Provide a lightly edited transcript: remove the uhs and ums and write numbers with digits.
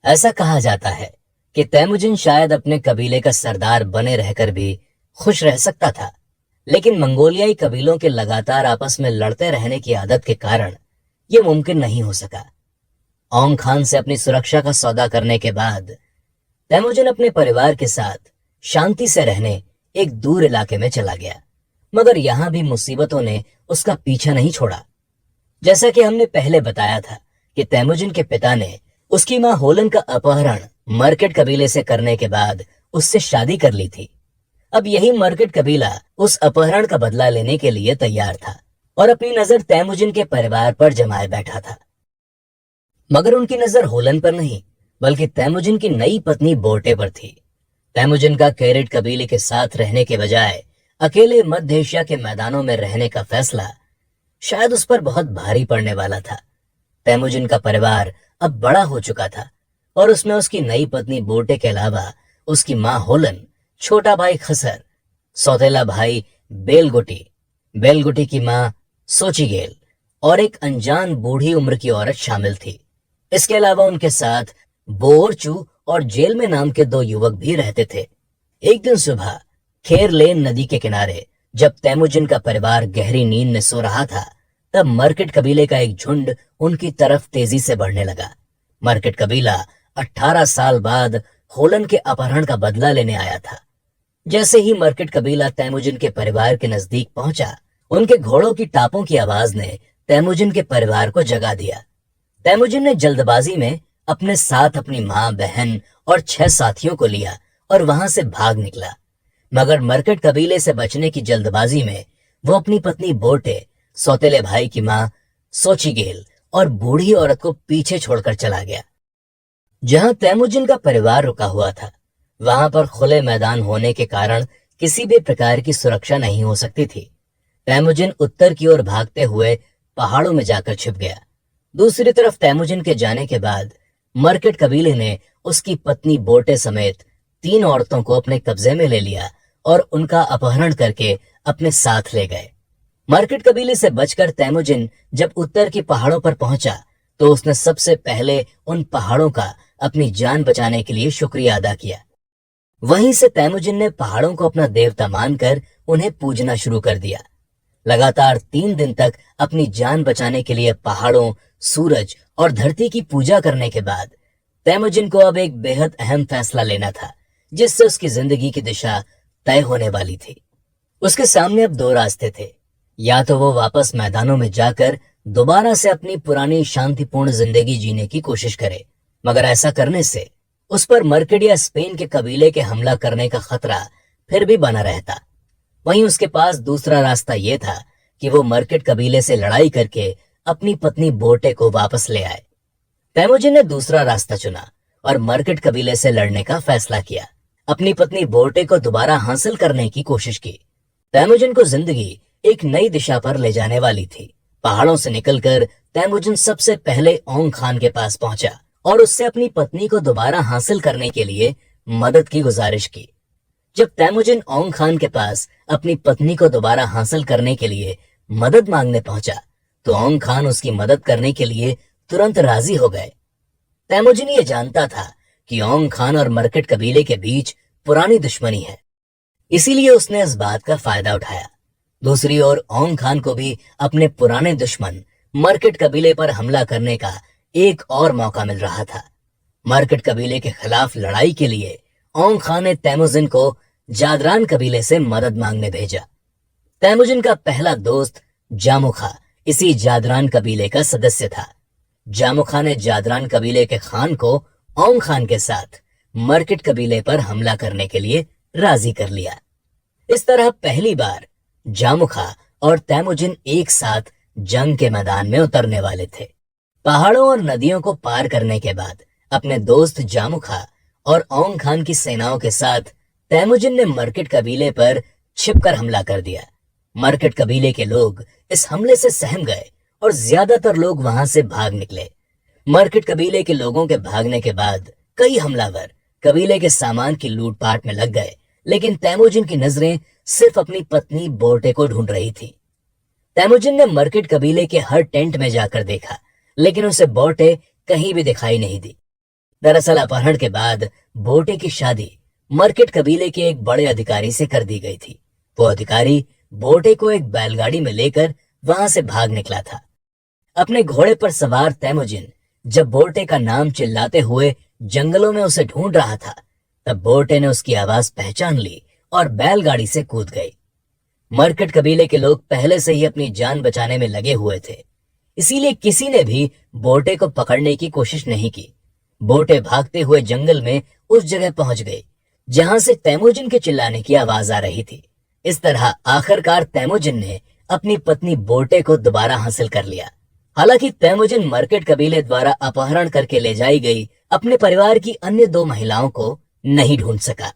ऐसा कहा जाता है कि तैमुजिन शायद अपने कबीले का सरदार बने रहकर भी खुश रह सकता था, लेकिन मंगोलियाई कबीलों के लगातार आपस में लड़ते रहने की आदत के कारण यह मुमकिन नहीं हो सका। औंग खान से अपनी सुरक्षा का सौदा करने के बाद तैमुजिन अपने परिवार के साथ शांति से रहने एक दूर इलाके में चला गया, मगर यहां भी मुसीबतों ने उसका पीछा नहीं छोड़ा। जैसा कि हमने पहले बताया था कि तैमुजिन के पिता ने उसकी मां होलन का अपहरण मर्केट कबीले से करने के बाद उससे शादी कर ली थी। अब यही मर्केट कबीला उस अपहरण का बदला लेने के लिए तैयार था और अपनी नजर तैमुजिन के परिवार पर जमाए बैठा था। मगर उनकी नजर होलन पर नहीं, बल्कि तैमुजिन की नई पत्नी बोर्टे पर थी। तैमुजिन का कैरेट कबीले के साथ रहने के बजाय अकेले मध्य एशिया के मैदानों में रहने का फैसला शायद उस पर बहुत भारी पड़ने वाला था। तैमुजिन का परिवार अब बड़ा हो चुका था और उसमें उसकी नई पत्नी बोर्टे के अलावा उसकी मां होलन, छोटा भाई खसर, सौतेला भाई बेलगुटी, बेलगुटी की मां सोचिगेल और एक अनजान बूढ़ी उम्र की औरत शामिल थी। इसके अलावा उनके साथ बोरचू और जेल में नाम के 2 युवक भी रहते थे। एक दिन सुबह खेर लेन नदी के किनारे जब तैमुजिन का परिवार गहरी नींद में सो रहा था, तब मर्केट कबीले का एक झुंड उनकी तरफ तेजी से बढ़ने लगा। मर्केट कबीला 18 साल बाद होलन के अपहरण का बदला लेने आया था। जैसे ही मर्केट कबीला तैमुजिन के परिवार के नजदीक पहुंचा, उनके घोड़ों की टापों की आवाज ने तैमुजिन के परिवार को जगा दिया। तैमुजिन ने जल्दबाजी में अपने साथ अपनी मां, बहन और 6 साथियों को लिया और वहां से भाग निकला। मगर मर्केट कबीले से बचने की जल्दबाजी में वो अपनी पत्नी बोर्टे, सौतेले भाई की मां सोचिगेल और बूढ़ी औरत को पीछे छोड़कर चला गया। जहां तैमुजिन का परिवार रुका हुआ था, वहां पर खुले मैदान होने के कारण किसी भी प्रकार की सुरक्षा नहीं हो सकती थी। तैमुजिन उत्तर की ओर भागते हुए पहाड़ों में जाकर छिप गया। दूसरी तरफ तैमुजिन के जाने के बाद मर्केट कबीले ने उसकी पत्नी बोर्टे समेत 3 औरतों को अपने कब्जे में ले लिया और उनका अपहरण करके अपने साथ ले गए। मर्केट कबीले से बचकर तैमुजिन जब उत्तर की पहाड़ों पर पहुंचा, तो उसने सबसे पहले उन पहाड़ों का अपनी जान बचाने के लिए शुक्रिया अदा किया। वहीं से तैमुजिन ने पहाड़ों को अपना देवता मानकर उन्हें पूजना शुरू कर दिया। लगातार 3 दिन तक अपनी जान बचाने के लिए पहाड़ों, सूरज और धरती की पूजा करने के बाद तैमुजिन को अब एक बेहद अहम फैसला लेना था, जिससे उसकी जिंदगी की दिशा तय होने वाली थी। उसके सामने अब 2 रास्ते थे। या तो वो वापस मैदानों में जाकर दोबारा से अपनी पुरानी शांतिपूर्ण जिंदगी जीने की कोशिश करे, मगर ऐसा करने से उस पर मर्केट या स्पेन के कबीले के हमला करने का खतरा फिर भी बना रहता। वहीं उसके पास दूसरा रास्ता यह था कि वो मर्केट कबीले से लड़ाई करके अपनी पत्नी बोर्टे को वापस ले आए। तैमुजिन ने दूसरा रास्ता चुना और मर्केट कबीले से लड़ने का फैसला किया। अपनी पत्नी बोर्टे को दोबारा हासिल करने की कोशिश की। तैमुजिन को जिंदगी एक नई दिशा पर ले जाने वाली थी। पहाड़ों से निकलकर तैमुजिन सबसे पहले औंग खान के पास पहुंचा और उससे अपनी पत्नी को दोबारा हासिल करने के लिए मदद की गुजारिश की। जब तैमुजिन औंग खान के पास अपनी पत्नी को दोबारा हासिल करने के लिए मदद मांगने पहुंचा, तो औंग खान उसकी मदद करने के लिए तुरंत राजी हो गए। तैमुजिन ये जानता था कि औंग खान और मर्केट कबीले के बीच पुरानी दुश्मनी है, इसीलिए उसने इस बात का फायदा उठाया। दूसरी ओर औंग खान को भी अपने पुराने दुश्मन मर्केट कबीले पर हमला करने का एक और मौका मिल रहा था। मर्केट कबीले के खिलाफ लड़ाई के लिए औंग खान ने तैमुजिन को जादरान कबीले से मदद मांगने भेजा। तैमुजिन का पहला दोस्त जामुखा इसी जादरान कबीले का सदस्य था। जामुखा ने जादरान कबीले के खान को औंग खान के साथ मर्केट कबीले पर हमला करने के लिए राजी कर लिया। इस तरह पहली बार जामुखा और तैमुजिन एक साथ जंग के मैदान में उतरने वाले थे। पहाड़ों और नदियों को पार करने के बाद अपने दोस्त जामुखा और औंग खान की सेनाओं के साथ तैमुजिन ने मर्केट कबीले पर छिपकर हमला कर दिया। मर्केट कबीले के लोग इस हमले से सहम गए और ज्यादातर लोग वहां से भाग निकले। मर्केट कबीले के लोगों के भागने के बाद कई हमलावर कबीले के सामान की लूटपाट में लग गए, लेकिन तैमुजिन की नजरें सिर्फ अपनी पत्नी बोर्टे को ढूंढ रही थी। तैमुजिन ने मर्केट कबीले के हर टेंट में जाकर देखा, लेकिन उसे बोर्टे कहीं भी दिखाई नहीं दी। दरअसल अपहरण के बाद बोटे की शादी मरकट कबीले के एक बड़े अधिकारी से कर दी गई थी। वो अधिकारी बोटे को एक बैलगाड़ी में लेकर वहां से भाग निकला था। अपने घोड़े पर सवार तैमुजिन जब बोटे का नाम चिल्लाते हुए जंगलों में उसे ढूंढ रहा था, तब बोटे ने उसकी आवाज पहचान ली और बैलगाड़ी से कूद गई। मरकट कबीले के लोग पहले से ही अपनी जान बचाने में लगे हुए थे, इसीलिए किसी ने भी बोटे को पकड़ने की कोशिश नहीं की। बोटे भागते हुए जंगल में उस जगह पहुंच गई जहां से तैमुजिन के चिल्लाने की आवाज आ रही थी। इस तरह आखिरकार तैमुजिन ने अपनी पत्नी बोटे को दोबारा हासिल कर लिया। हालांकि तैमुजिन मरकट कबीले द्वारा अपहरण करके ले जाई गई अपने परिवार की अन्य 2 महिलाओं को नहीं ढूंढ सका।